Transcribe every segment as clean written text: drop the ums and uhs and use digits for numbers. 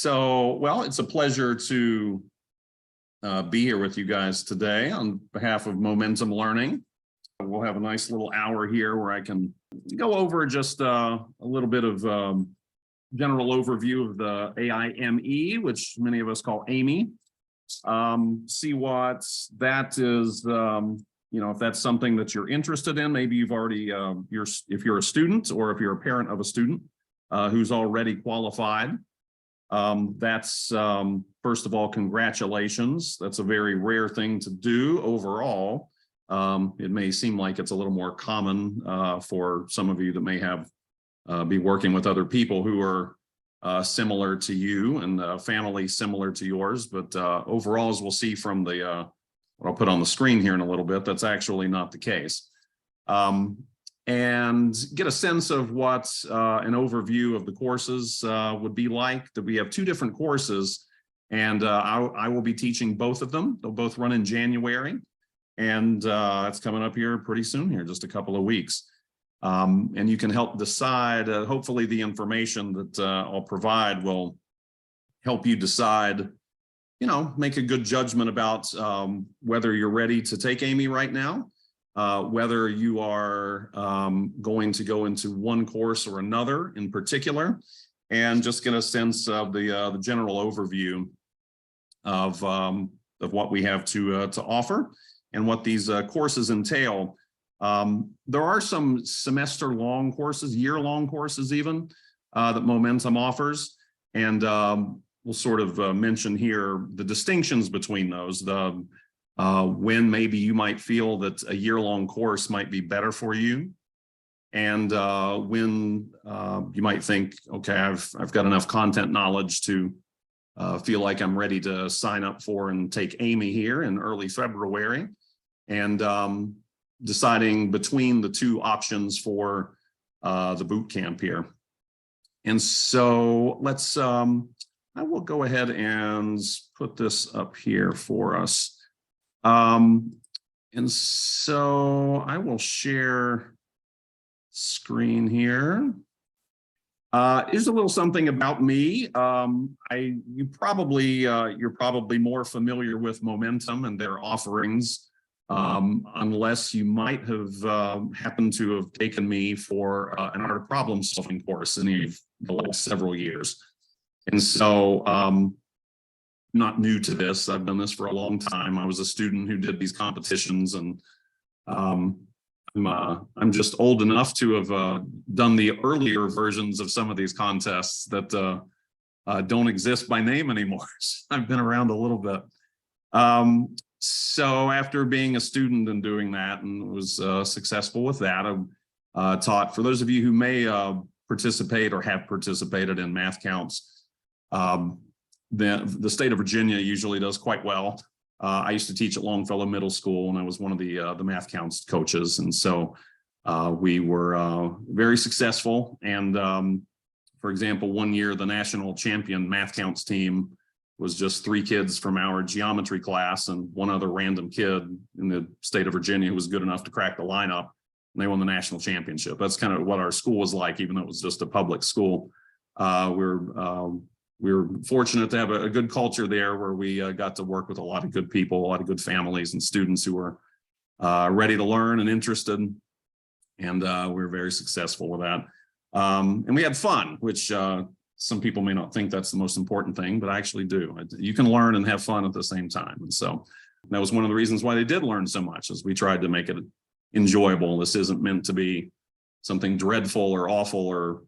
Well, it's a pleasure to be here with you guys today on behalf of Momentum Learning. We'll have a nice little hour here where I can go over just a little bit of general overview of the AIME, which many of us call AIME. See what that is, if that's something that you're interested in. Maybe you've already, if you're a student or if you're a parent of a student who's already qualified. That's first of all, congratulations. That's a very rare thing to do overall. It may seem like it's a little more common for some of you that may have be working with other people who are similar to you and family similar to yours. But overall, as we'll see from the what I'll put on the screen here in a little bit, that's actually not the case. And get a sense of what an overview of the courses would be like. That we have two different courses, and I will be teaching both of them. They'll both run in January, and that's coming up here pretty soon here, just a couple of weeks. And you can help decide, hopefully the information that I'll provide will help you decide, make a good judgment about whether you're ready to take AIME right now, whether you are going to go into one course or another in particular, and just get a sense of the general overview of what we have to offer and what these courses entail. There are some semester-long courses, year-long courses even, that Momentum offers, and we'll sort of mention here the distinctions between those. When maybe you might feel that a year-long course might be better for you, and when you might think, okay, I've got enough content knowledge to feel like I'm ready to sign up for and take AIME here in early February, and deciding between the two options for the boot camp here. And so let's, I will go ahead and put this up here for us. And so I will share screen here. Here's a little something about me. You're probably more familiar with Momentum and their offerings, unless you might have happened to have taken me for an art of problem solving course in the last several years. And so not new to this. I've done this for a long time. I was a student who did these competitions, and I'm just old enough to have done the earlier versions of some of these contests that don't exist by name anymore. I've been around a little bit. So after being a student and doing that, and was successful with that, I taught, for those of you who may participate or have participated in math counts, the state of Virginia usually does quite well. I used to teach at Longfellow Middle School, and I was one of the math counts coaches. And so we were very successful. And for example, one year, the national champion math counts team was just 3 kids from our geometry class and one other random kid in the state of Virginia who was good enough to crack the lineup, and they won the national championship. That's kind of what our school was like, even though it was just a public school. We were fortunate to have a good culture there where we got to work with a lot of good people, a lot of good families and students who were ready to learn and interested. And we were very successful with that. And we had fun, which some people may not think that's the most important thing, but I actually do. You can learn and have fun at the same time. And so that was one of the reasons why they did learn so much, is we tried to make it enjoyable. This isn't meant to be something dreadful or awful or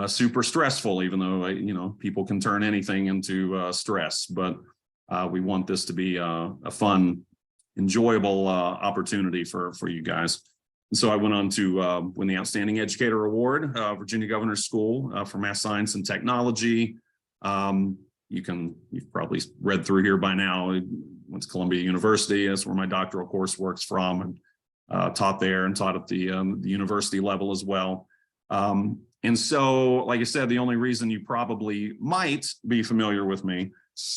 super stressful, even though, people can turn anything into stress. But we want this to be a fun, enjoyable opportunity for you guys. And so I went on to win the Outstanding Educator Award, Virginia Governor's School for Math Science and Technology. You've probably read through here by now. I went to Columbia University. That's where my doctoral course works from, and taught there and taught at the university level as well. And so, like I said, the only reason you probably might be familiar with me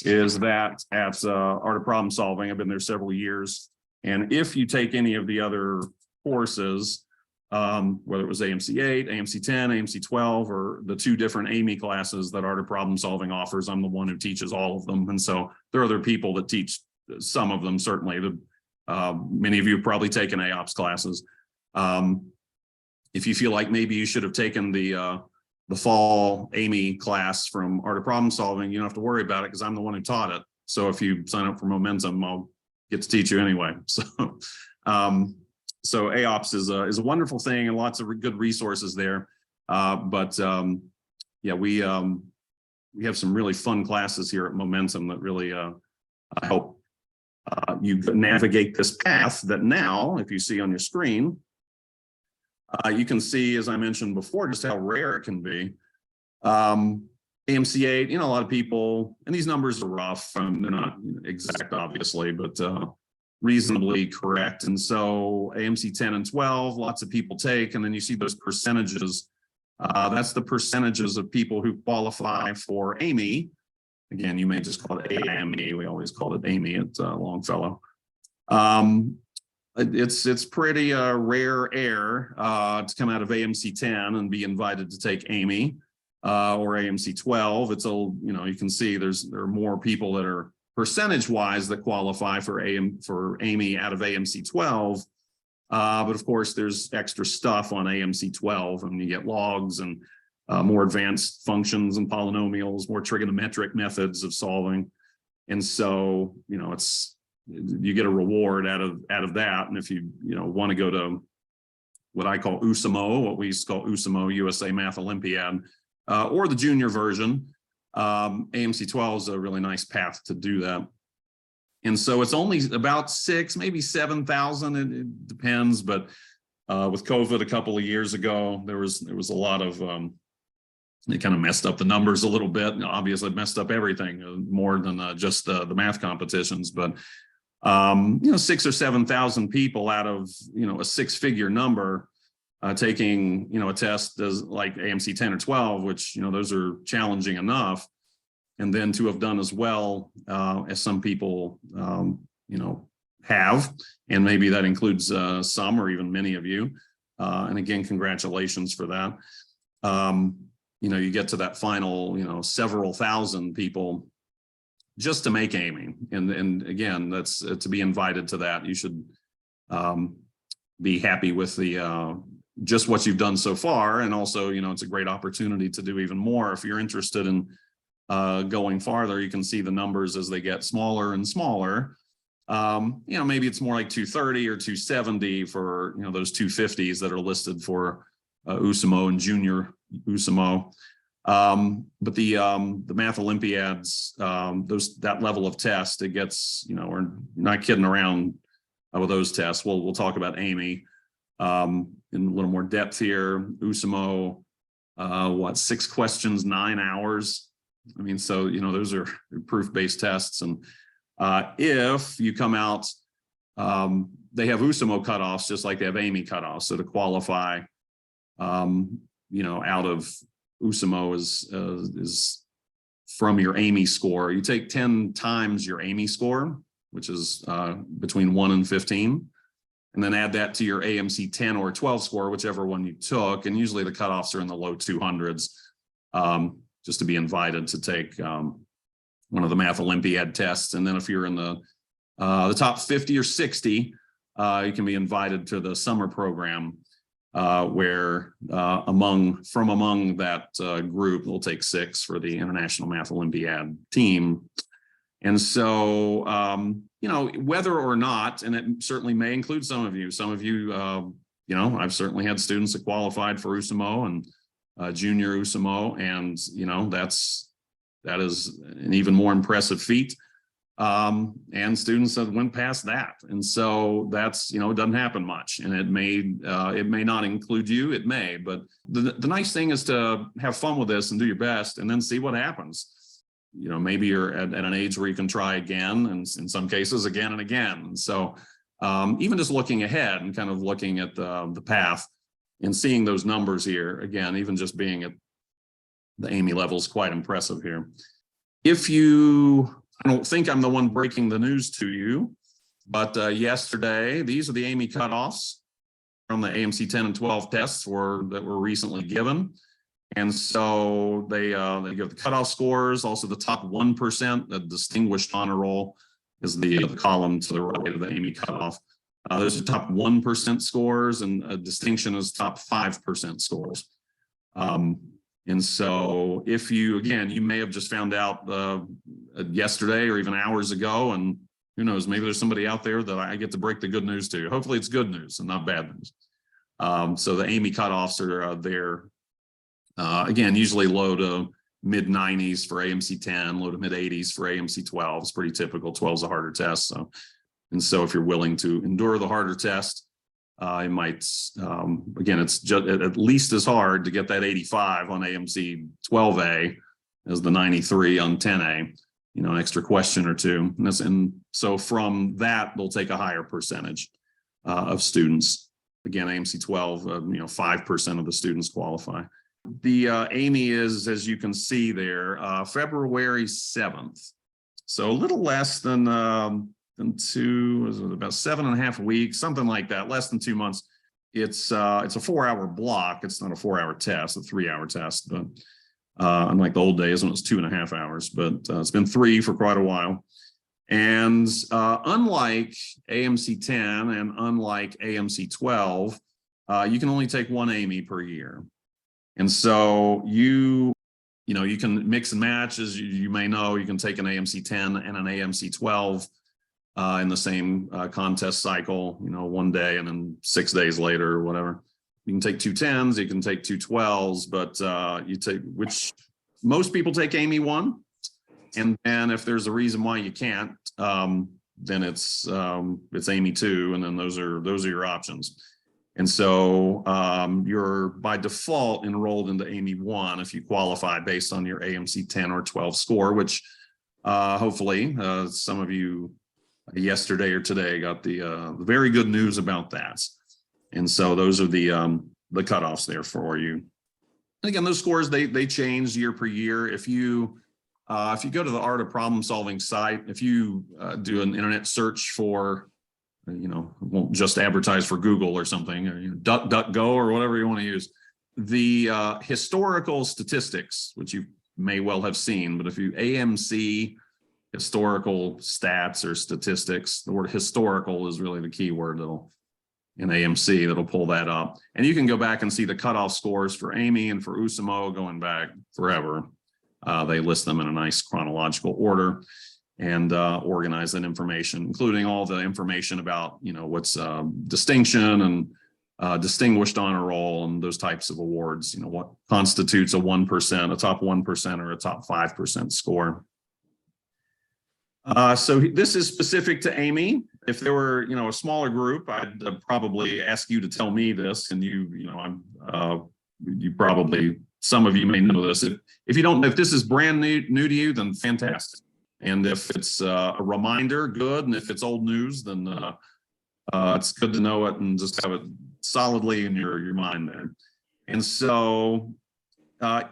is that at Art of Problem Solving, I've been there several years. And if you take any of the other courses, whether it was AMC 8, AMC 10, AMC 12, or the 2 different AIME classes that Art of Problem Solving offers. I'm the one who teaches all of them. And so there are other people that teach some of them, certainly. Many of you have probably taken AOPS classes. If you feel like maybe you should have taken the fall AIME class from Art of Problem Solving, you don't have to worry about it because I'm the one who taught it. So if you sign up for Momentum, I'll get to teach you anyway. So AOPS is a wonderful thing and lots of good resources there. Yeah, we have some really fun classes here at Momentum that really help you navigate this path that now, if you see on your screen, you can see, as I mentioned before, just how rare it can be. AMC 8, a lot of people, and these numbers are rough, they're not exact, obviously, but reasonably correct. And so AMC 10 and 12, lots of people take, and then you see those percentages. That's the percentages of people who qualify for AIME. Again, you may just call it AIME. We always call it AIME at Longfellow. It's pretty rare air to come out of AMC 10 and be invited to take AIME or AMC 12. It's you can see there are more people that are percentage-wise that qualify for AIME out of AMC 12. But of course, there's extra stuff on AMC 12, and you get logs and more advanced functions and polynomials, more trigonometric methods of solving. And so, you get a reward out of that. And if you want to go to what I call USAMO, what we used to call USAMO, USA Math Olympiad, or the junior version, AMC 12 is a really nice path to do that. And so it's only about 6,000, maybe 7,000. It depends, but with COVID a couple of years ago, there was a lot of it kind of messed up the numbers a little bit. Obviously, it messed up everything more than just the math competitions. But 6,000 or 7,000 people out of a 6-figure number taking a test as like AMC 10 or 12, which those are challenging enough, and then to have done as well as some people have, and maybe that includes some or even many of you, and again, congratulations for that. You get to that final several thousand people just to make AIME, and again, that's to be invited to that. You should be happy with the just what you've done so far, and also it's a great opportunity to do even more. If you're interested in going farther, you can see the numbers as they get smaller and smaller. Maybe it's more like 230 or 270 for those 250s that are listed for USAMO and junior USAMO. But the Math Olympiads, that level of test, it gets, we're not kidding around with those tests. We'll talk about AIME in a little more depth here. USAMO, 6 questions, 9 hours. I mean, so, those are proof-based tests. And if you come out, they have USAMO cutoffs, just like they have AIME cutoffs. So to qualify, out of USAMO is from your AIME score. You take 10 times your AIME score, which is between 1 and 15, and then add that to your AMC 10 or 12 score, whichever one you took. And usually the cutoffs are in the low 200s, just to be invited to take one of the Math Olympiad tests. And then if you're in the top 50 or 60, you can be invited to the summer program, where from among that group, we'll take 6 for the International Math Olympiad team. And so, whether or not, and it certainly may include some of you, I've certainly had students that qualified for USAMO and junior USAMO, and, that is an even more impressive feat. And students that went past that. And so that's, it doesn't happen much, and it may not include you, it may, but the nice thing is to have fun with this and do your best and then see what happens. Maybe you're at an age where you can try again, and in some cases again and again. And so even just looking ahead and kind of looking at the path and seeing those numbers here, again, even just being at the AIME level is quite impressive here. I don't think I'm the one breaking the news to you, but yesterday, these are the AIME cutoffs. from the AMC 10 and 12 tests that were recently given. And so they give the cutoff scores, also the top 1%, the distinguished honor roll is the column to the right of the AIME cutoff. Those are top 1% scores, and a distinction is top 5% scores. And so if you may have just found out yesterday or even hours ago, and who knows, maybe there's somebody out there that I get to break the good news to. Hopefully it's good news and not bad news. So the AIME cutoffs are there. Again, usually low to mid 90s for AMC 10, low to mid 80s for AMC 12. It's pretty typical. 12 is a harder test. So, and so if you're willing to endure the harder test, it might, again, it's just at least as hard to get that 85 on AMC 12A as the 93 on 10A, you know, an extra question or two. And so from that, they'll take a higher percentage of students. Again, AMC 12, 5% of the students qualify. The AIME is, as you can see there, February 7th. So a little less than two, was it about 7.5 weeks, something like that, less than 2 months. It's a 4-hour block. It's not a 4-hour test, a 3-hour test, but unlike the old days when it was 2.5 hours, but it's been 3 for quite a while. And unlike AMC 10 and unlike AMC 12, you can only take one AIME per year. And so you can mix and match, as you may know. You can take an AMC 10 and an AMC 12 in the same contest cycle, one day and then 6 days later or whatever. You can take 2 10s, you can take 2 12s, but you take, which most people take AIME 1. And then if there's a reason why you can't, then it's AIME 2, and then those are your options. And so you're by default enrolled into AIME 1 if you qualify based on your AMC 10 or 12 score, which hopefully some of you yesterday or today got the very good news about that. And so those are the cutoffs there for you. And again, those scores, they change year per year. If you go to the Art of Problem Solving site, if you do an internet search for, won't just advertise for Google or something, or DuckDuckGo or whatever you want to use, the historical statistics, which you may well have seen, but if you AMC historical stats or statistics, the word historical is really the key word in AMC that'll pull that up. And you can go back and see the cutoff scores for AIME and for USAMO going back forever. They list them in a nice chronological order and organize that information, including all the information about, what's distinction and distinguished honor roll and those types of awards, what constitutes a 1%, a top 1% or a top 5% score. So this is specific to AIME. If there were, a smaller group, I'd probably ask you to tell me this, and you probably, some of you may know this. If you don't, if this is brand new to you, then fantastic. And if it's a reminder, good. And if it's old news, then it's good to know it and just have it solidly in your mind there. And so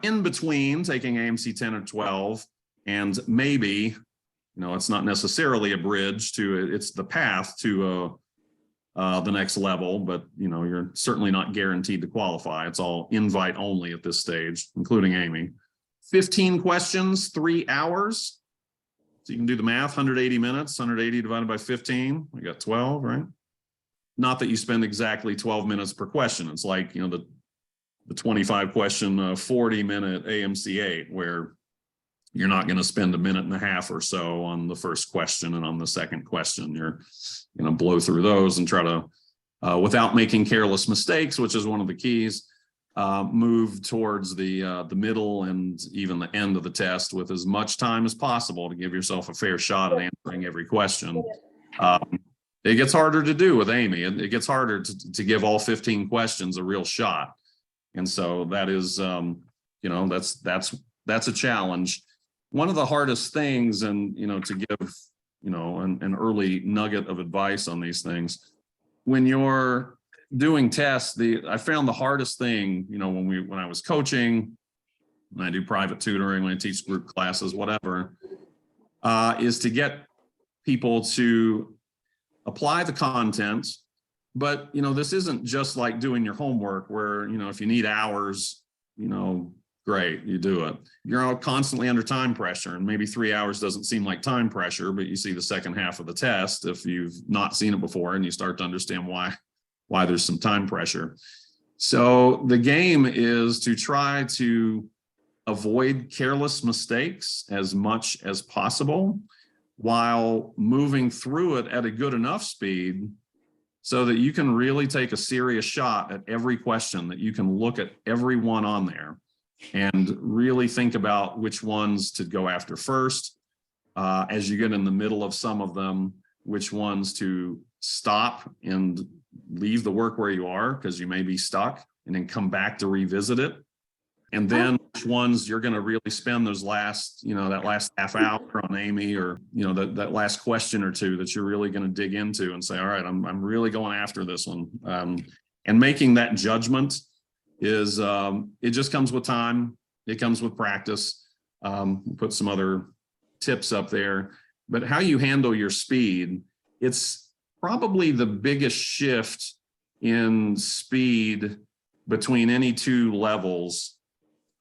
in between taking AMC 10 or 12, and maybe, it's not necessarily a bridge to it, it's the path to the next level, but you're certainly not guaranteed to qualify. It's all invite only at this stage, including AIME. 15 questions, 3 hours. So you can do the math, 180 minutes, 180 divided by 15, we got 12, right? Not that you spend exactly 12 minutes per question. It's like, the 25 question, 40-minute AMC 8, where you're not going to spend a minute and a half or so on the first question, and on the second question, you're going to blow through those and try to, without making careless mistakes, which is one of the keys, move towards the middle and even the end of the test with as much time as possible to give yourself a fair shot at answering every question. It gets harder to do with AIME. It gets harder to give all 15 questions a real shot. And so that is, that's a challenge. One of the hardest things, and, to give, an early nugget of advice on these things, when you're doing tests, I found the hardest thing, when I was coaching, when I do private tutoring, when I teach group classes, whatever, is to get people to apply the content, But, this isn't just like doing your homework where, if you need hours, great, you do it. You're constantly under time pressure, and maybe 3 hours doesn't seem like time pressure, but you see the second half of the test if you've not seen it before, and you start to understand why there's some time pressure. So the game is to try to avoid careless mistakes as much as possible while moving through it at a good enough speed so that you can really take a serious shot at every question, that you can look at every one on there and really think about which ones to go after first. As you get in the middle of some of them, which ones to stop and leave the work where you are because you may be stuck, and then come back to revisit it. And then which ones you're going to really spend those last, that last half hour on AIME, or, that last question or two that you're really going to dig into and say, all right, I'm really going after this one. And making that judgment is, it just comes with time. It comes with practice. Put some other tips up there, but how you handle your speed, it's probably the biggest shift in speed between any two levels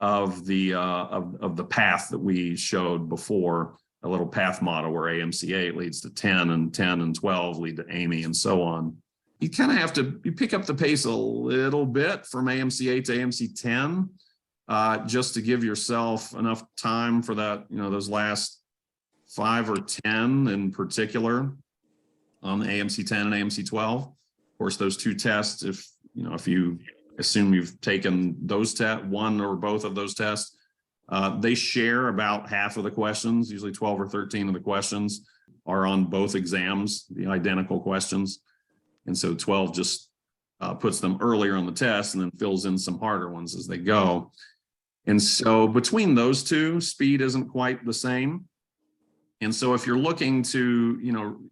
of the path that we showed before, a little path model where AMC8 leads to 10, and 10 and 12 lead to AIME, and so on. You kind of have to pick up the pace a little bit from AMC8 to AMC10, just to give yourself enough time for that, those last 5 or 10 in particular on the AMC10 and AMC12. Of course, those two tests, if you assume you've taken those tests, one or both of those tests, they share about half of the questions. Usually 12 or 13 of the questions are on both exams, the identical questions. And so 12 just puts them earlier on the test and then fills in some harder ones as they go. And so between those two, speed isn't quite the same. And so if you're looking to,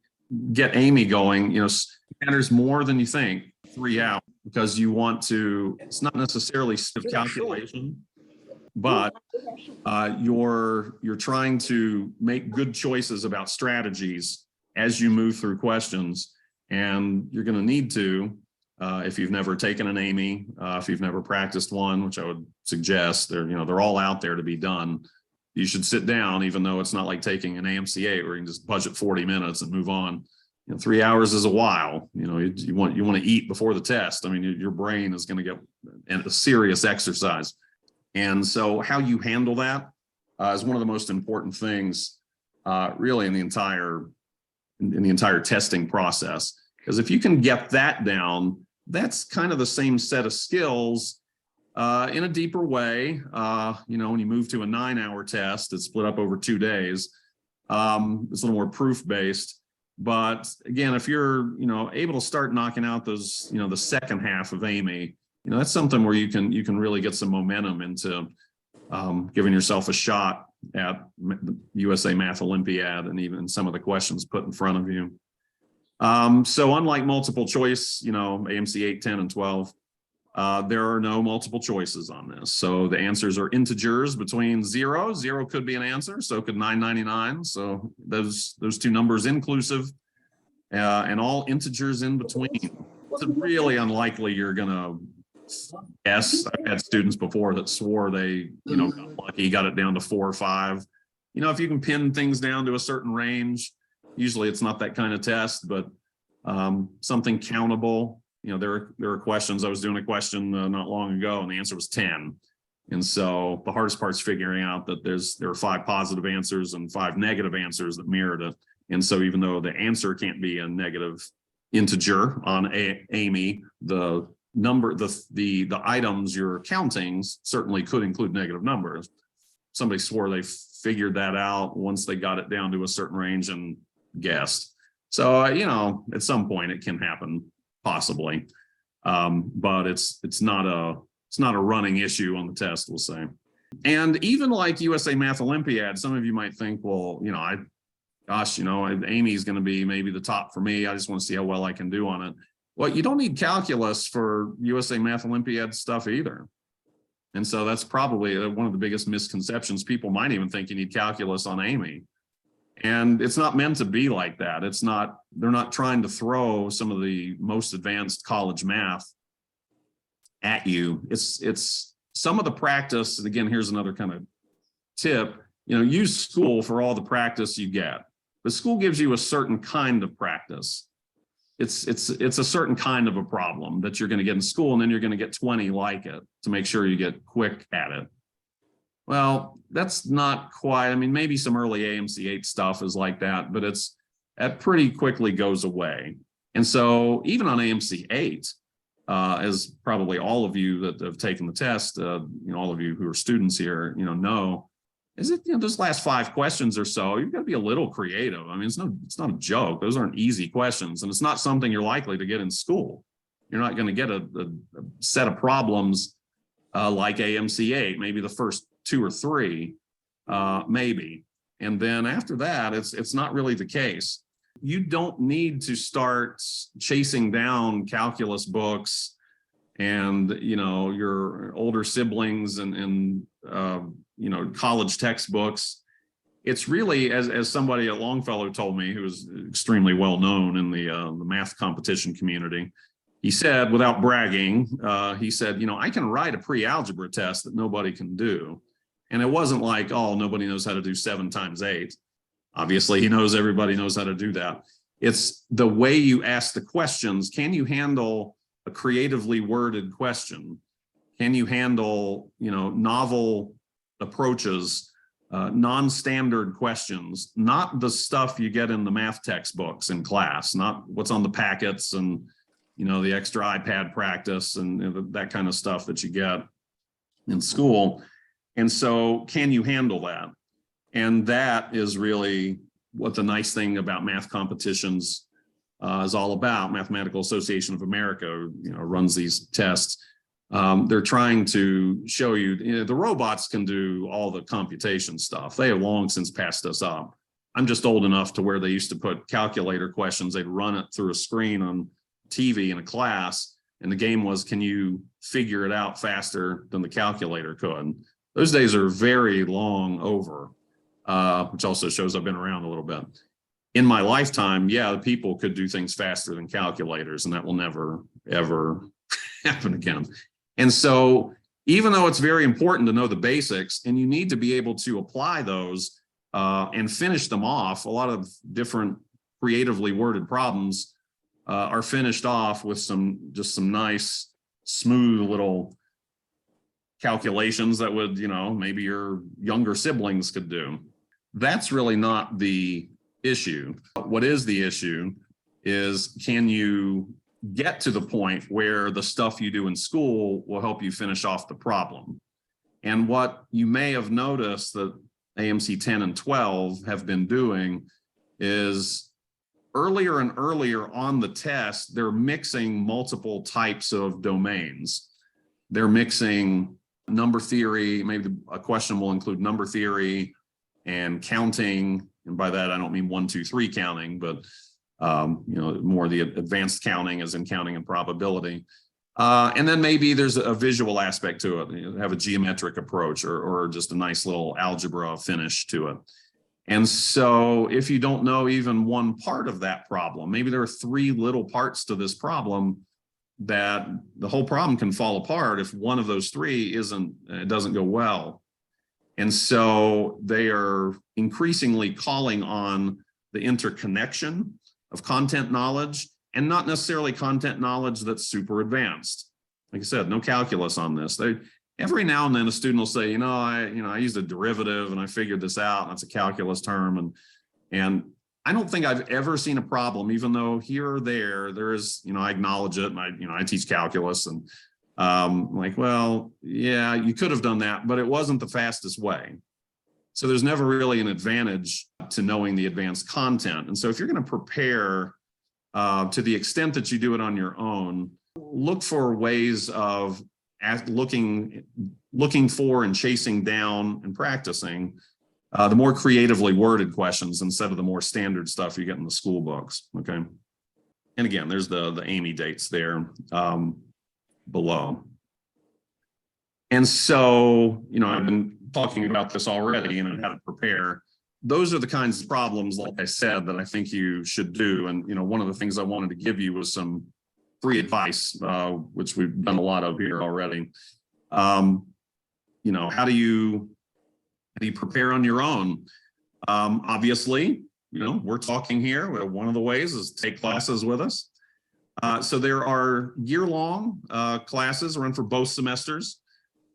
get AIME going, it matters more than you think, 3 hours. Because you want to, it's not necessarily calculation, but you're trying to make good choices about strategies as you move through questions. And you're going to need to, if you've never taken an AIME, if you've never practiced one, which I would suggest, they're all out there to be done. You should sit down, even though it's not like taking an AMC8 where you can just budget 40 minutes and move on. 3 hours is a while. You want to eat before the test. I mean, your brain is going to get a serious exercise. And so how you handle that is one of the most important things really in the entire testing process. Because if you can get that down, that's kind of the same set of skills in a deeper way. When you move to a 9-hour test, it's split up over 2 days. It's a little more proof-based. But again, if you're, able to start knocking out those, the second half of AIME, that's something where you can really get some momentum into giving yourself a shot at the USA Math Olympiad and even some of the questions put in front of you. So unlike multiple choice, AMC 8, 10, and 12, there are no multiple choices on this. So the answers are integers between 0. 0 could be an answer, so could 999. So those two numbers inclusive, and all integers in between. It's really unlikely you're gonna guess. I've had students before that swore they, got lucky, got it down to 4 or 5. If you can pin things down to a certain range, usually it's not that kind of test, but something countable. There are questions. I was doing a question not long ago, and the answer was 10. And so the hardest part's figuring out that there are 5 positive answers and 5 negative answers that mirrored it. And so even though the answer can't be a negative integer on AIME, the number, the items you're counting certainly could include negative numbers. Somebody swore they figured that out once they got it down to a certain range and guessed. So, at some point it can happen. Possibly, but it's not a running issue on the test, we'll say. And even like USA Math Olympiad, some of you might think, well, AIME is going to be maybe the top for me. I just want to see how well I can do on it. Well, you don't need calculus for USA Math Olympiad stuff either. And so that's probably one of the biggest misconceptions. People might even think you need calculus on AIME. And it's not meant to be like that. They're not trying to throw some of the most advanced college math at you. It's some of the practice. And again, here's another kind of tip, use school for all the practice you get. The school gives you a certain kind of practice. It's a certain kind of a problem that you're going to get in school, and then you're going to get 20 like it to make sure you get quick at it. Well, that's not quite, I mean, maybe some early AIMC 8 stuff is like that, but that pretty quickly goes away. And so even on AIMC 8, as probably all of you that have taken the test, all of you who are students here, know, is it, those last 5 questions or so, you've got to be a little creative. I mean, it's not a joke. Those aren't easy questions, and it's not something you're likely to get in school. You're not going to get a set of problems like AIMC 8, maybe the first 2 or 3, maybe. And then after that, it's not really the case. You don't need to start chasing down calculus books and, your older siblings and college textbooks. It's really, as somebody at Longfellow told me, who was extremely well known in the math competition community, he said, without bragging, he said, I can write a pre-algebra test that nobody can do. And it wasn't like, oh, nobody knows how to do 7 times 8. Obviously, everybody knows how to do that. It's the way you ask the questions. Can you handle a creatively worded question? Can you handle, novel approaches, non-standard questions, not the stuff you get in the math textbooks in class, not what's on the packets and, the extra iPad practice and that kind of stuff that you get in school. And so can you handle that? And that is really what the nice thing about math competitions is all about. Mathematical Association of America, runs these tests. They're trying to show you, the robots can do all the computation stuff. They have long since passed us up. I'm just old enough to where they used to put calculator questions. They'd run it through a screen on TV in a class. And the game was, can you figure it out faster than the calculator could? Those days are very long over, which also shows I've been around a little bit. In my lifetime, the people could do things faster than calculators, and that will never, ever happen again. And so even though it's very important to know the basics, and you need to be able to apply those and finish them off, a lot of different creatively worded problems are finished off with some nice, smooth little calculations that would, maybe your younger siblings could do. That's really not the issue. What is the issue is, can you get to the point where the stuff you do in school will help you finish off the problem? And what you may have noticed that AIMC 10 and 12 have been doing is earlier and earlier on the test, they're mixing multiple types of domains. They're mixing number theory. Maybe a question will include number theory and counting. And by that, I don't mean 1, 2, 3 counting, but more the advanced counting, as in counting and probability. And then maybe there's a visual aspect to it. Have a geometric approach or just a nice little algebra finish to it. And so if you don't know even one part of that problem, maybe there are 3 little parts to this problem, that the whole problem can fall apart if one of those 3 doesn't go well. And so they are increasingly calling on the interconnection of content knowledge, and not necessarily content knowledge that's super advanced. Like I said, no calculus on this. Every now and then a student will say, I used a derivative and I figured this out, and that's a calculus term. And I don't think I've ever seen a problem, even though here or there is, I acknowledge it, and I teach calculus, and like, well, yeah, you could have done that, but it wasn't the fastest way. So there's never really an advantage to knowing the advanced content. And so if you're going to prepare to the extent that you do it on your own, look for ways of looking for and chasing down and practicing the more creatively worded questions instead of the more standard stuff you get in the school books. Okay. And again, there's the AIME dates there below. And so, I've been talking about this already and how to prepare, those are the kinds of problems, like I said, that I think you should do. And, one of the things I wanted to give you was some free advice, which we've done a lot of here already. How do you prepare on your own? Obviously, we're talking here. One of the ways is take classes with us. So there are year-long classes run for both semesters.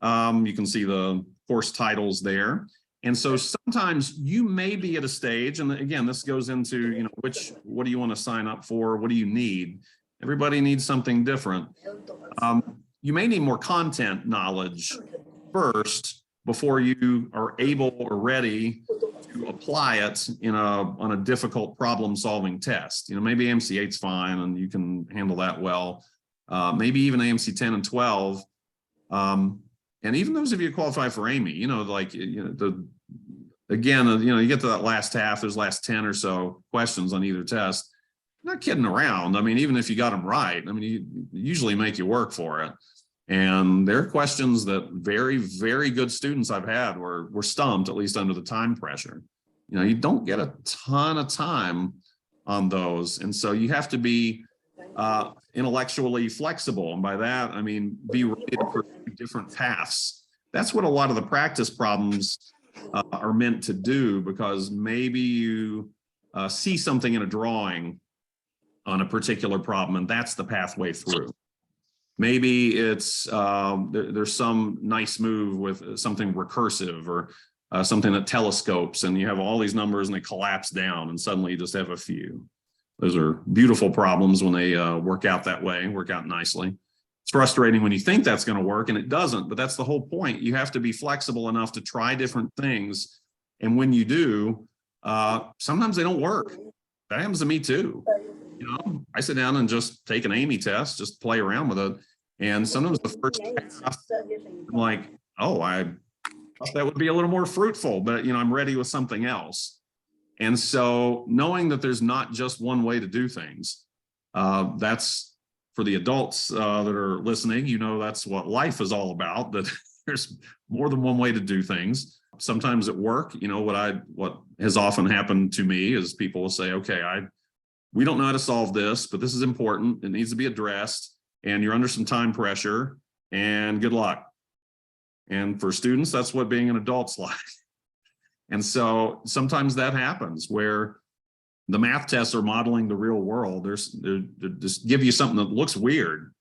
You can see the course titles there. And so sometimes you may be at a stage, and again, this goes into, what do you want to sign up for? What do you need? Everybody needs something different. You may need more content knowledge first before you are able or ready to apply it on a difficult problem-solving test. Maybe AIMC 8's fine and you can handle that well. Maybe even AIMC 10 and 12. And even those of you who qualify for AIME, you get to that last half, those last 10 or so questions on either test. I'm not kidding around. I mean, even if you got them right, you usually make you work for it. And there are questions that very, very good students I've had were stumped, at least under the time pressure. You don't get a ton of time on those. And so you have to be intellectually flexible. And by that, I mean, be ready for different paths. That's what a lot of the practice problems are meant to do, because maybe you see something in a drawing on a particular problem, and that's the pathway through. Maybe it's there's some nice move with something recursive or something that telescopes, and you have all these numbers and they collapse down, and suddenly you just have a few. Those are beautiful problems when they work out that way, work out nicely. It's frustrating when you think that's going to work and it doesn't, but that's the whole point. You have to be flexible enough to try different things. And when you do, sometimes they don't work. That happens to me too. I sit down and just take an AIME test, just play around with it. And sometimes the first test, I'm like, oh, I thought that would be a little more fruitful, but I'm ready with something else. And so knowing that there's not just one way to do things, that's for the adults that are listening, that's what life is all about, that there's more than one way to do things. Sometimes at work, what has often happened to me is people will say, okay, we don't know how to solve this, but this is important. It needs to be addressed, and you're under some time pressure, and good luck. And for students, that's what being an adult's like. And so sometimes that happens where the math tests are modeling the real world. They just give you something that looks weird,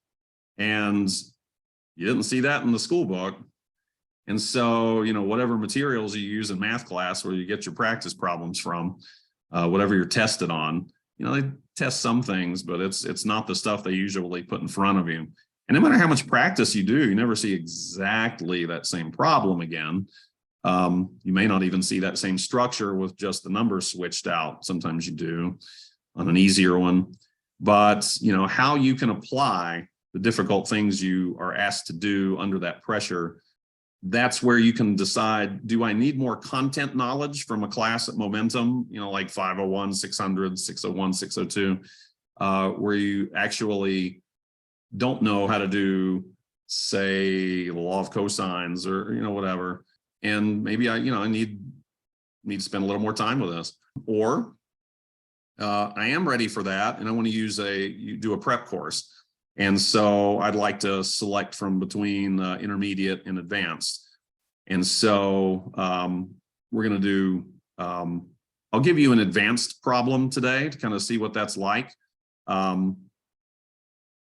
and you didn't see that in the school book. And so, whatever materials you use in math class, where you get your practice problems from, whatever you're tested on, they test some things, but it's not the stuff they usually put in front of you. And no matter how much practice you do, you never see exactly that same problem again. You may not even see that same structure with just the numbers switched out. Sometimes you do on an easier one. But, how you can apply the difficult things you are asked to do under that pressure, that's where you can decide, do I need more content knowledge from a class at Momentum, like 501, 600, 601, 602, where you actually don't know how to do, say, the law of cosines or, whatever. And maybe I need to spend a little more time with this, or I am ready for that, and I want to do a prep course. And so I'd like to select from between intermediate and advanced. And so we're going to do, I'll give you an advanced problem today to kind of see what that's like. You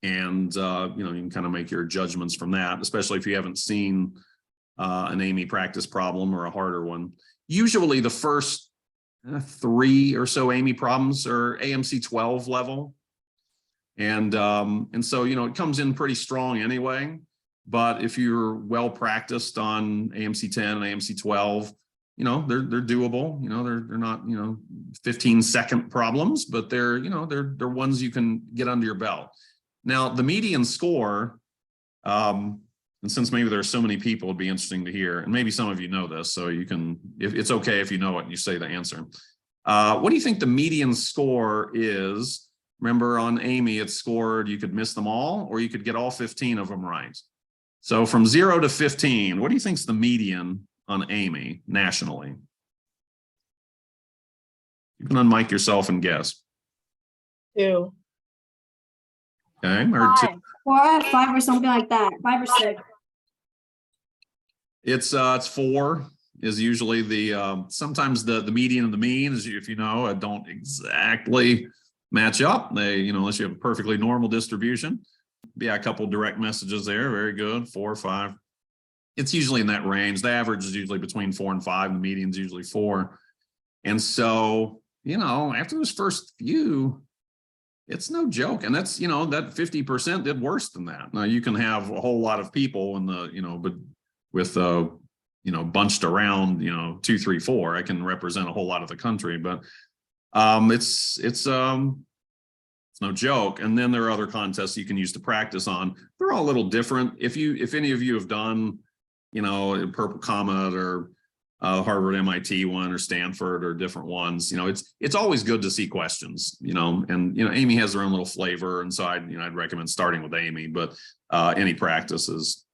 can kind of make your judgments from that, especially if you haven't seen an AIME practice problem or a harder one. Usually the first 3 or so AIME problems are AIMC 12 level. And so, it comes in pretty strong anyway, but if you're well practiced on AIMC 10 and AIMC 12, they're doable. They're not, 15-second problems, but they're ones you can get under your belt. Now, the median score, and since maybe there are so many people, it'd be interesting to hear, and maybe some of you know this, so you can, if it's okay if you know it and you say the answer. What do you think the median score is? Remember, on AIME, it's scored, you could miss them all, or you could get all 15 of them right. So from 0 to 15, what do you think is the median on AIME nationally? You can unmic yourself and guess. 2. Okay, or 2. 5. 4, 5 or something like that. 5 or 6. It's 4 is usually the sometimes the median and the mean, is, if you know, don't exactly match up. They, unless you have a perfectly normal distribution. Yeah, a couple direct messages there. Very good. 4 or 5. It's usually in that range. The average is usually between 4 and 5. The median is usually 4. And so, after those first few, it's no joke. And that's, that 50% did worse than that. Now you can have a whole lot of people in the, but with, bunched around, 2, 3, 4, I can represent a whole lot of the country, but it's no joke. And then there are other contests you can use to practice on. They're all a little different. If any of you have done, Purple Comet or Harvard, MIT one, or Stanford, or different ones, it's always good to see questions, and AIME has their own little flavor, and so I'd recommend starting with AIME, but any practice is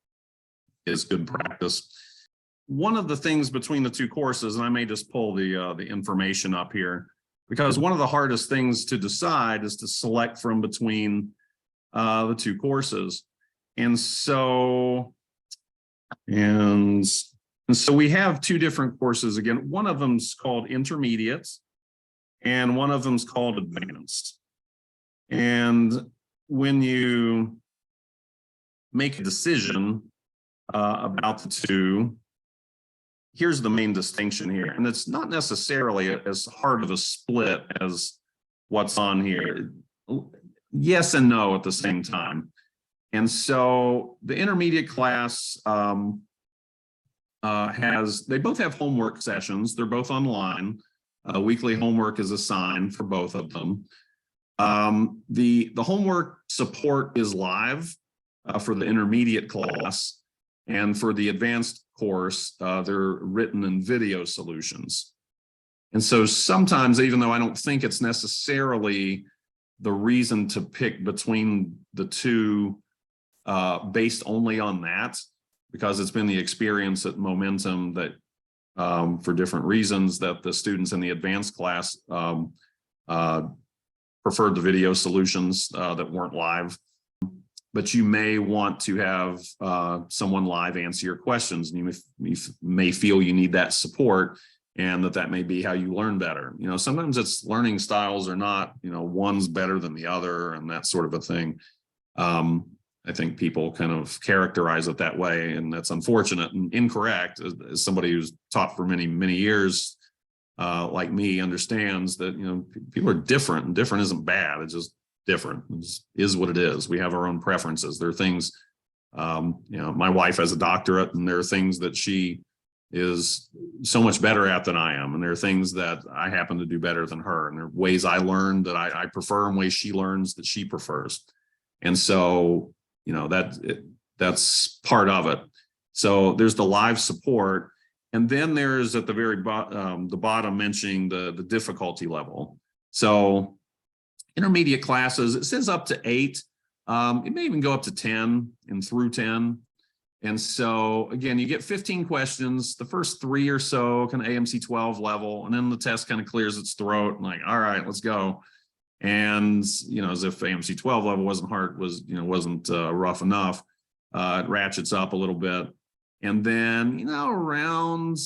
good practice. One of the things between the two courses, and I may just pull the information up here, because one of the hardest things to decide is to select from between the two courses. And so we have 2 different courses. Again, one of them's called Intermediate and one of them's called Advanced. And when you make a decision about the 2, here's the main distinction here. And it's not necessarily as hard of a split as what's on here. Yes and no at the same time. And so the intermediate class they both have homework sessions. They're both online. Weekly homework is assigned for both of them. The homework support is live for the intermediate class. And for the advanced course, they're written in video solutions. And so sometimes, even though I don't think it's necessarily the reason to pick between the 2 based only on that, because it's been the experience at Momentum that for different reasons that the students in the advanced class preferred the video solutions that weren't live. But you may want to have someone live answer your questions, and you may feel you need that support, and that may be how you learn better. Sometimes it's learning styles are not, one's better than the other, and that sort of a thing. I think people kind of characterize it that way, and that's unfortunate and incorrect. As somebody who's taught for many, many years, like me, understands that, people are different, and different isn't bad. It's just different. It is what it is. We have our own preferences. There are things, my wife has a doctorate, and there are things that she is so much better at than I am. And there are things that I happen to do better than her. And there are ways I learn that I prefer, and ways she learns that she prefers. And so, that's part of it. So there's the live support. And then there's at the very the bottom mentioning the difficulty level. So intermediate classes, it says up to 8. It may even go up to 10 and through 10. And so again, you get 15 questions, the first 3 or so kind of AMC 12 level, and then the test kind of clears its throat and like, all right, let's go. And, as if AMC 12 level wasn't rough enough, it ratchets up a little bit. And then, around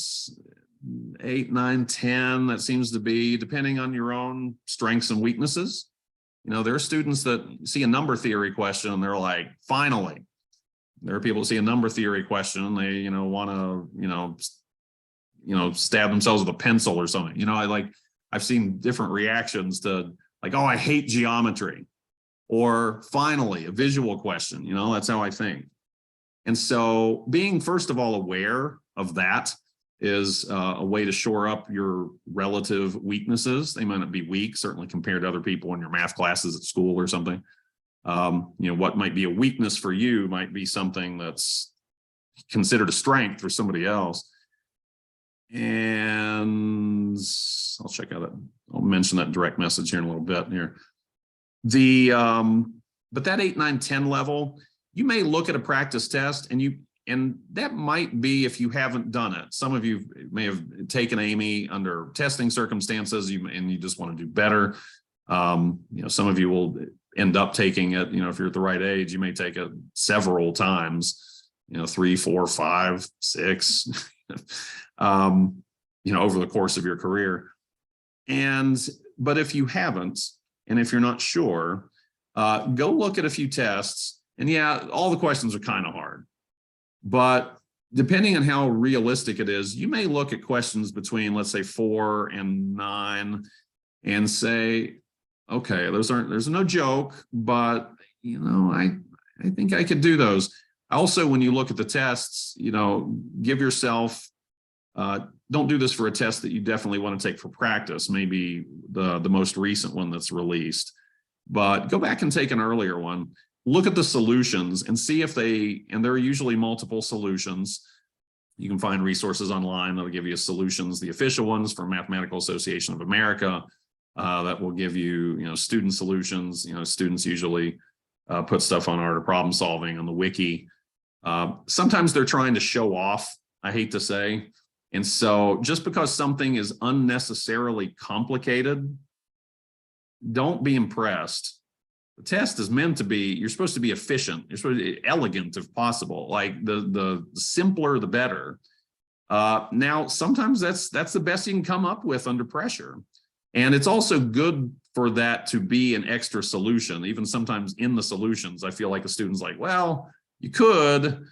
8, 9, 10, that seems to be depending on your own strengths and weaknesses. There are students that see a number theory question and they're like, finally. There are people who see a number theory question and they, want to, stab themselves with a pencil or something. I've seen different reactions to like, oh, I hate geometry, or finally a visual question. That's how I think. And so being, first of all, aware of that is a way to shore up your relative weaknesses. They might not be weak, certainly compared to other people in your math classes at school or something. What might be a weakness for you might be something that's considered a strength for somebody else. And I'll check out that. I'll mention that direct message here in a little bit here. But that 8, 9, 10 level, you may look at a practice test and And that might be if you haven't done it. Some of you may have taken AIME under testing circumstances, and you just want to do better. Some of you will end up taking it, if you're at the right age, you may take it several times, 3, 4, 5, 6, over the course of your career. But if you haven't, and if you're not sure, go look at a few tests. And yeah, all the questions are kind of hard, but depending on how realistic it is, you may look at questions between, let's say, 4 and 9 and say, okay, there's no joke, but I think I could do those. Also, when you look at the tests, give yourself, don't do this for a test that you definitely want to take for practice, maybe the most recent one that's released, but go back and take an earlier one. Look at the solutions and see if and there are usually multiple solutions. You can find resources online that'll give you solutions, the official ones from Mathematical Association of America, that will give you, student solutions. Students usually put stuff on art of problem solving on the wiki. Sometimes they're trying to show off, I hate to say. And so just because something is unnecessarily complicated, don't be impressed. The test is meant to be, you're supposed to be efficient. You're supposed to be elegant if possible. Like the simpler, the better. Now, sometimes that's the best you can come up with under pressure. And it's also good for that to be an extra solution. Even sometimes in the solutions, I feel like a student's like, well, you could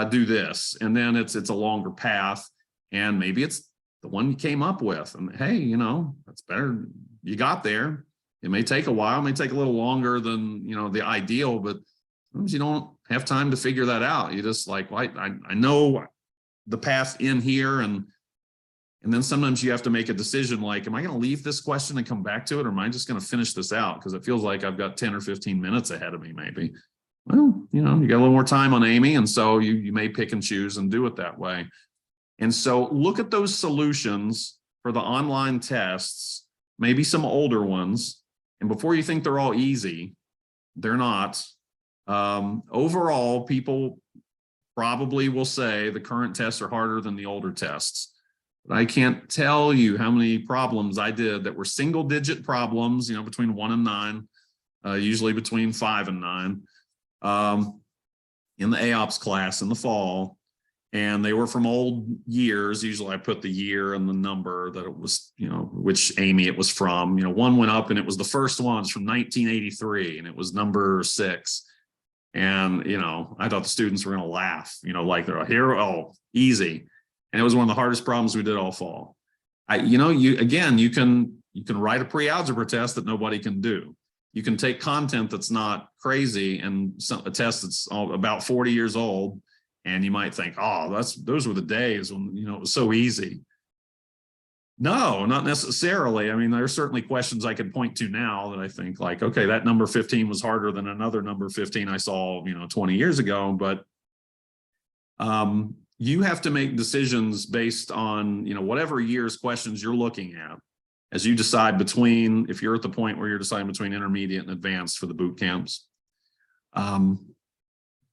do this. And then it's a longer path. And maybe it's the one you came up with. And hey, that's better. You got there. It may take a while, it may take a little longer than, the ideal, but sometimes you don't have time to figure that out. You just like, well, I know the path in here. And then sometimes you have to make a decision like, am I going to leave this question and come back to it? Or am I just going to finish this out? Because it feels like I've got 10 or 15 minutes ahead of me, maybe. Well, you got a little more time on AIME. And so you may pick and choose and do it that way. And so look at those solutions for the online tests, maybe some older ones. And before you think they're all easy, they're not. Overall, people probably will say the current tests are harder than the older tests. But I can't tell you how many problems I did that were single-digit problems, between 1 and 9, usually between 5 and 9, in the AOPS class in the fall. And they were from old years. Usually I put the year and the number that it was, which AIME it was from. One went up and it was the first one. It's from 1983 and it was number 6. And, I thought the students were going to laugh, like they're here, oh, easy. And it was one of the hardest problems we did all fall. You can write a pre-algebra test that nobody can do. You can take content that's not crazy and a test that's about 40 years old. And you might think, oh, those were the days when, it was so easy. No, not necessarily. I mean, there are certainly questions I could point to now that I think like, okay, that number 15 was harder than another number 15 I saw, 20 years ago. But you have to make decisions based on, whatever year's questions you're looking at as you decide between, if you're at the point where you're deciding between intermediate and advanced for the boot camps.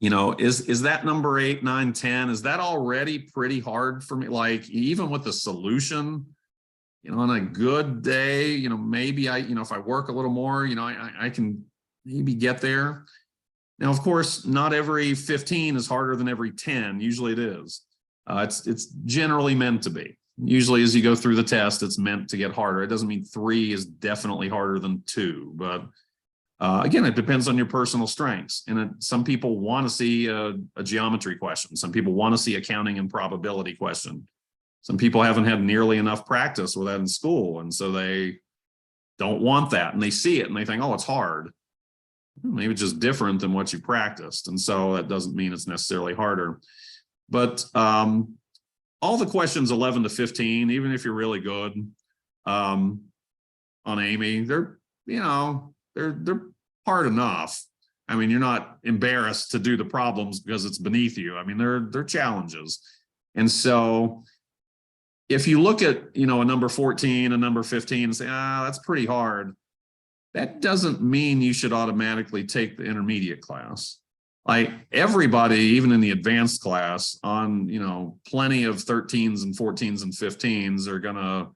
Is that number 8, 9, 10, is that already pretty hard for me? Like even with the solution, on a good day, maybe if I work a little more, I can maybe get there. Now, of course, not every 15 is harder than every 10. Usually it is. It's generally meant to be. Usually as you go through the test, it's meant to get harder. It doesn't mean 3 is definitely harder than 2, but again, it depends on your personal strengths. And some people want to see a geometry question. Some people want to see a counting and probability question. Some people haven't had nearly enough practice with that in school. And so they don't want that. And they see it and they think, oh, it's hard. Maybe it's just different than what you practiced. And so that doesn't mean it's necessarily harder. But all the questions 11 to 15, even if you're really good on AIME, they're hard enough. I mean, you're not embarrassed to do the problems because it's beneath you. I mean, they're challenges. And so if you look at, a number 14, a number 15 and say, that's pretty hard, that doesn't mean you should automatically take the intermediate class. like everybody, even in the advanced class on, plenty of 13s and 14s and 15s are gonna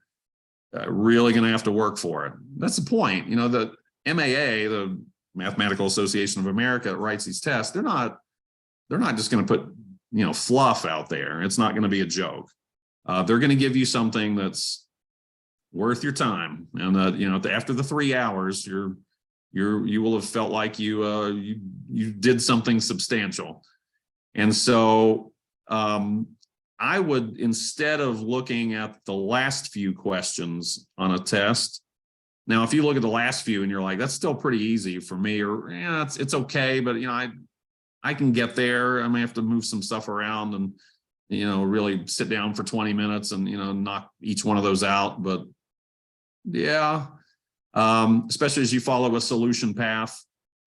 really gonna have to work for it. That's the point. The MAA, the Mathematical Association of America, that writes these tests, they're not just going to put fluff out there. It's not going to be a joke. They're going to give you something that's worth your time, and that after the 3 hours, you will have felt like you did something substantial. And so I would, instead of looking at the last few questions on a test. Now, if you look at the last few and you're like, that's still pretty easy for me, or yeah, it's okay, but I can get there. I may have to move some stuff around and really sit down for 20 minutes and knock each one of those out. But yeah, especially as you follow a solution path,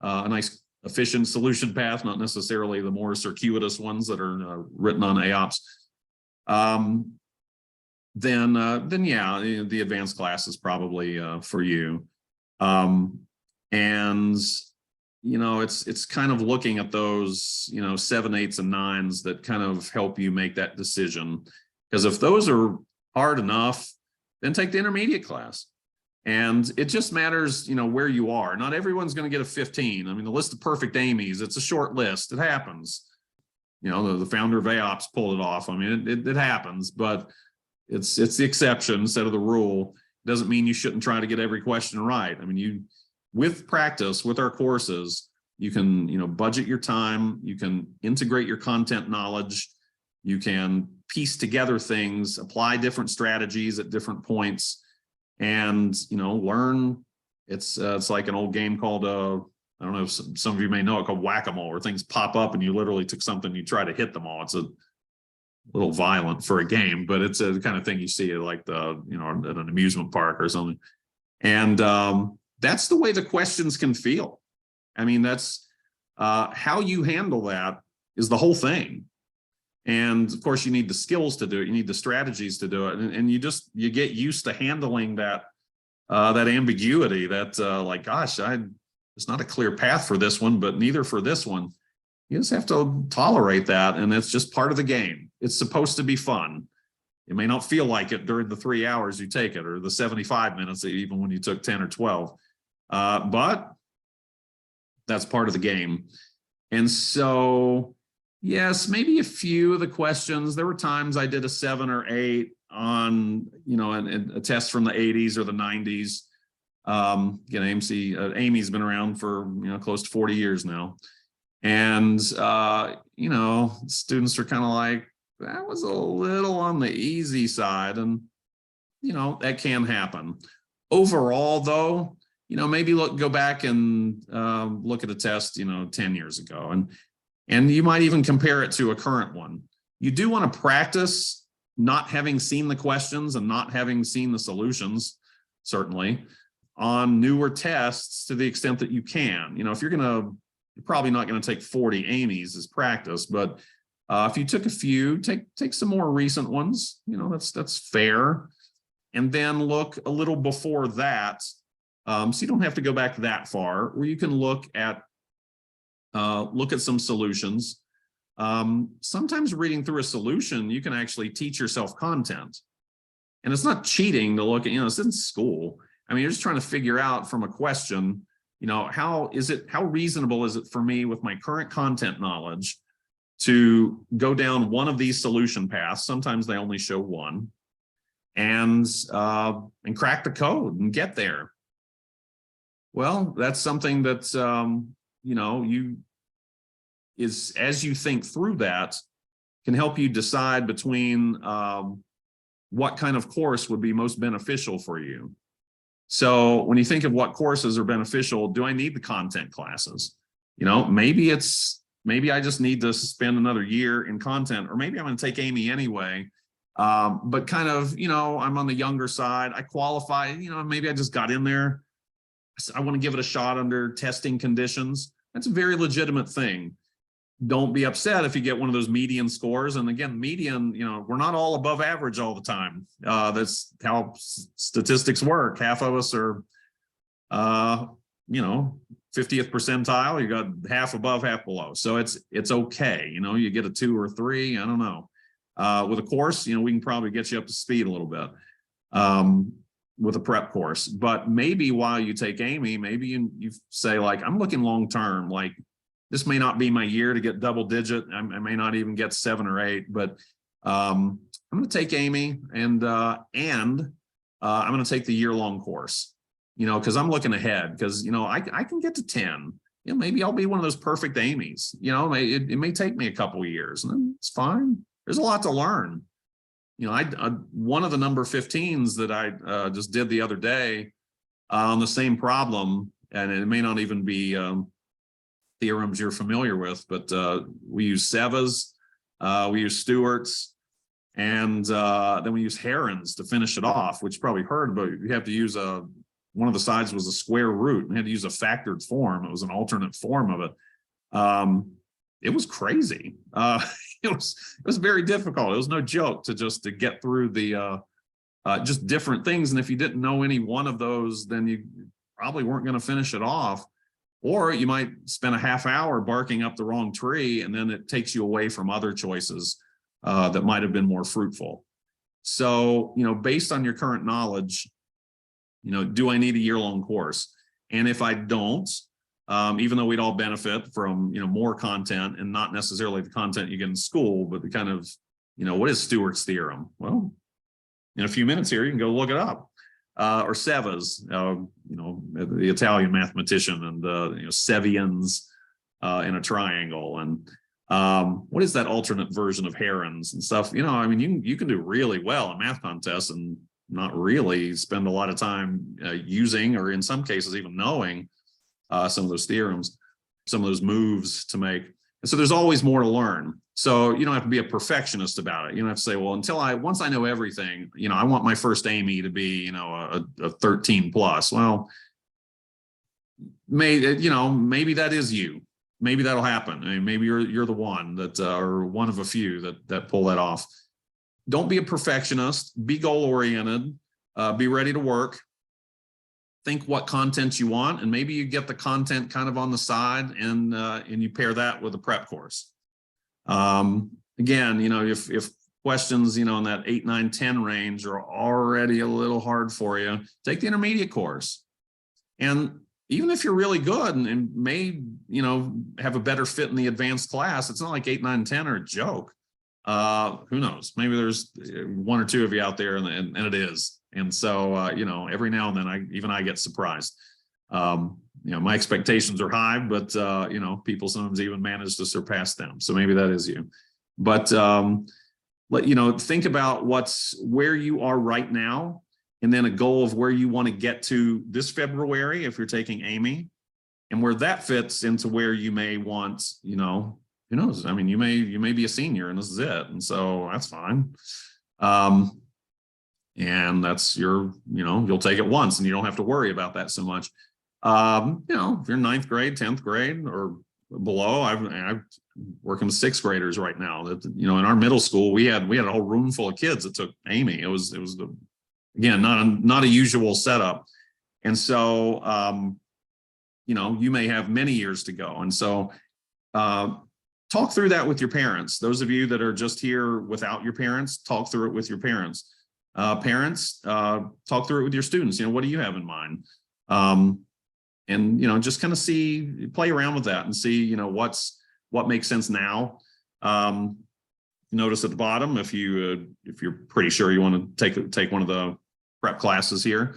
a nice efficient solution path, not necessarily the more circuitous ones that are written on AOPS. Then yeah, the advanced class is probably for you. And it's kind of looking at those 7, 8s, and 9s that kind of help you make that decision. Because if those are hard enough, then take the intermediate class. And it just matters where you are. Not everyone's going to get a 15. I mean, the list of perfect AIMEs, it's a short list. It happens. The founder of AOPS pulled it off. I mean, it happens, but it's the exception instead of the rule. It doesn't mean you shouldn't try to get every question right. I mean, with practice, with our courses, you can budget your time, you can integrate your content knowledge, you can piece together things, apply different strategies at different points, and learn. It's like an old game called I don't know if some of you may know it, called whack-a-mole, where things pop up and you literally took something, you try to hit them all. It's a little violent for a game, but it's a kind of thing you see at like at an amusement park or something. And that's the way the questions can feel. I mean, that's how you handle that is the whole thing. And of course, you need the skills to do it. You need the strategies to do it. And you get used to handling that ambiguity, that like, gosh, it's not a clear path for this one, but neither for this one. You just have to tolerate that. And it's just part of the game. It's supposed to be fun. It may not feel like it during the 3 hours you take it, or the 75 minutes, even when you took 10 or 12. But that's part of the game. And so, yes, maybe a few of the questions, there were times I did a 7 or 8 on, a test from the 80s or the 90s. Again, AIME's been around for, close to 40 years now. And, students are kind of like, that was a little on the easy side. And, that can happen. Overall, though, maybe go back and look at a test, 10 years ago. And you might even compare it to a current one. You do want to practice not having seen the questions and not having seen the solutions, certainly, on newer tests to the extent that you can. If you're probably not going to take 40 AIMEs as practice, but if you took a few, take some more recent ones, that's fair. And then look a little before that. So you don't have to go back that far, where you can look at some solutions. Sometimes reading through a solution, you can actually teach yourself content. And it's not cheating to look at, it's in school. I mean, you're just trying to figure out from a question, how reasonable is it for me with my current content knowledge to go down one of these solution paths? Sometimes they only show one, and crack the code and get there. Well, that's something that, as you think through that, can help you decide between what kind of course would be most beneficial for you. So when you think of what courses are beneficial, do I need the content classes? Maybe I just need to spend another year in content, or maybe I'm going to take AIME anyway. But kind of, I'm on the younger side. I qualify, maybe I just got in there. I want to give it a shot under testing conditions. That's a very legitimate thing. Don't be upset if you get one of those median scores. And again, median, we're not all above average all the time. That's how statistics work. Half of us are, 50th percentile, you got half above, half below. So it's okay. You know, you get a 2 or 3, I don't know. With a course, you know, we can probably get you up to speed a little bit with a prep course. But maybe while you take AIME, maybe you say like, I'm looking long term, like this may not be my year to get double digit. I may not even get 7 or 8, but I'm going to take AIME and I'm going to take the year-long course, you know, because I'm looking ahead, because, you know, I can get to 10. You know, maybe I'll be one of those perfect AIMEs. You know, it may take me a couple of years, and it's fine. There's a lot to learn. You know, one of the number 15s that I just did the other day on the same problem, and it may not even be theorems you're familiar with, but we use Sevas, we use Stewart's, and then we use Heron's to finish it off, which you probably heard, but you have to use one of the sides was a square root, and had to use a factored form. It was an alternate form of it. It was crazy. It was very difficult. It was no joke to get through the just different things. And if you didn't know any one of those, then you probably weren't going to finish it off. Or you might spend a half hour barking up the wrong tree, and then it takes you away from other choices that might have been more fruitful. So, you know, based on your current knowledge, you know, do I need a year-long course? And if I don't, even though we'd all benefit from, you know, more content, and not necessarily the content you get in school, but the kind of, you know, what is Stewart's theorem? Well, in a few minutes here, you can go look it up. Or Sevas, you know, the Italian mathematician, and you know, Sevians in a triangle, and what is that alternate version of Heron's and stuff? You know, I mean, you can do really well in math contests and not really spend a lot of time using, or in some cases even knowing some of those theorems, some of those moves to make. And so there's always more to learn. So you don't have to be a perfectionist about it. You don't have to say, well, once I know everything, you know, I want my first AIME to be, you know, a 13 plus. Well, you know, maybe that is you. Maybe that'll happen. I mean, maybe you're the one that, or one of a few that pull that off. Don't be a perfectionist. Be goal oriented. Be ready to work. Think what content you want, and maybe you get the content kind of on the side, and you pair that with a prep course. Again, you know, if questions, you know, in that 8, 9, 10 range are already a little hard for you, take the intermediate course. And even if you're really good and may, you know, have a better fit in the advanced class, it's not like 8, 9, 10 are a joke. Who knows? Maybe there's 1 or 2 of you out there, and it is. And so, you know, every now and then I get surprised. You know, my expectations are high, but, you know, people sometimes even manage to surpass them. So maybe that is you. But, you know, think about where you are right now, and then a goal of where you want to get to this February if you're taking AIME, and where that fits into where you may want, you know, who knows? I mean, you may be a senior and this is it. And so that's fine. And that's you know, you'll take it once and you don't have to worry about that so much. You know, if you're 9th grade, 10th grade or below, I'm working with 6th graders right now. That, you know, in our middle school, we had a whole room full of kids that took AIME. It was again, not a usual setup. And so, you know, you may have many years to go. And so, talk through that with your parents. Those of you that are just here without your parents, talk through it with your parents. Parents, talk through it with your students. You know, what do you have in mind? And, you know, just kind of play around with that and see, you know, what makes sense now. Notice at the bottom, if you're pretty sure you want to take one of the prep classes here,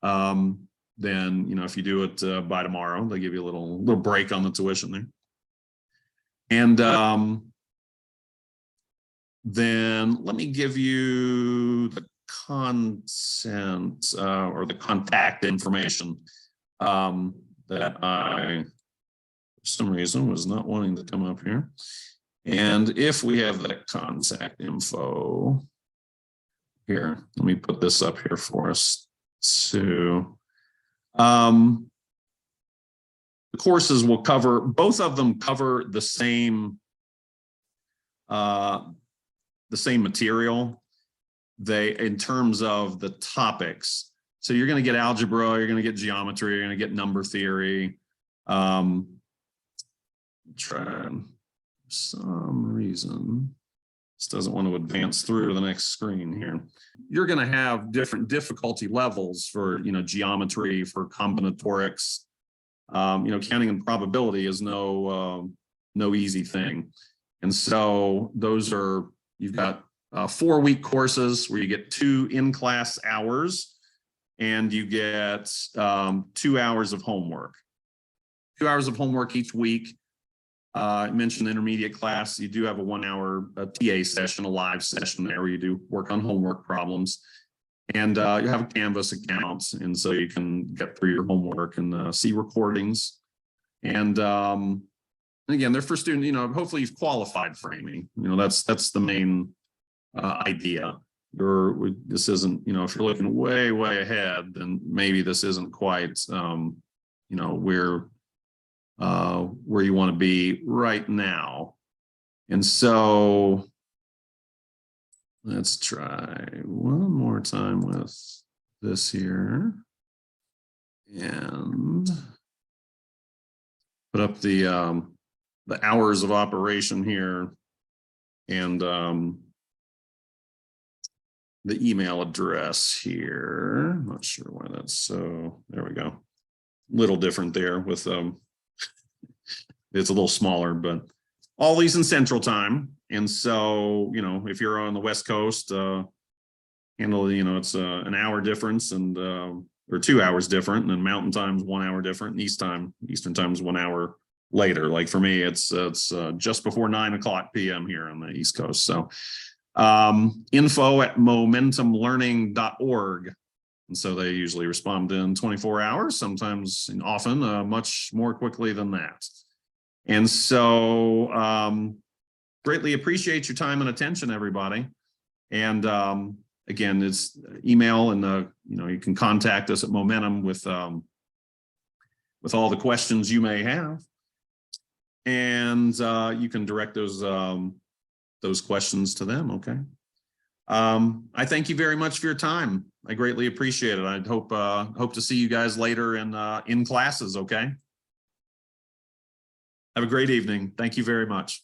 then, you know, if you do it by tomorrow, they'll give you a little break on the tuition there. And then let me give you the content or the contact information that I, for some reason, was not wanting to come up here. And if we have that contact info here, let me put this up here for us too. The courses will cover, both of them cover the same material. In terms of the topics. So you're going to get algebra, you're going to get geometry, you're going to get number theory. Try some reason. This doesn't want to advance through to the next screen here. You're going to have different difficulty levels for, geometry, for combinatorics. Counting and probability is no easy thing. And so those are, you've got 4-week courses where you get 2 in-class hours and you get 2 hours of homework. 2 hours of homework each week. I mentioned intermediate class. You do have a 1-hour TA session, a live session there where you do work on homework problems. And you have a Canvas account, and so you can get through your homework and see recordings. And again, they're for students, hopefully you've qualified for AIME. That's the main idea. This isn't, if you're looking way ahead, then maybe this isn't quite, where you want to be right now. And so let's try one more time with this here and put up the hours of operation here and the email address here. I'm not sure why that's so. There we go. Little different there with it's a little smaller, but all these in Central Time. And so, if you're on the West Coast, handle, it's an hour difference and or 2 hours different, and then Mountain Time's 1 hour different, and Eastern Time's 1 hour later. Like for me, it's just before 9:00 p.m. here on the East Coast. So info@momentumlearning.org. And so they usually respond in 24 hours, sometimes and often much more quickly than that. And so greatly appreciate your time and attention, everybody. And again, it's email, and you can contact us at Momentum with all the questions you may have. And you can direct those questions to them. Okay. I thank you very much for your time. I greatly appreciate it. I hope to see you guys later in classes. Okay. Have a great evening. Thank you very much.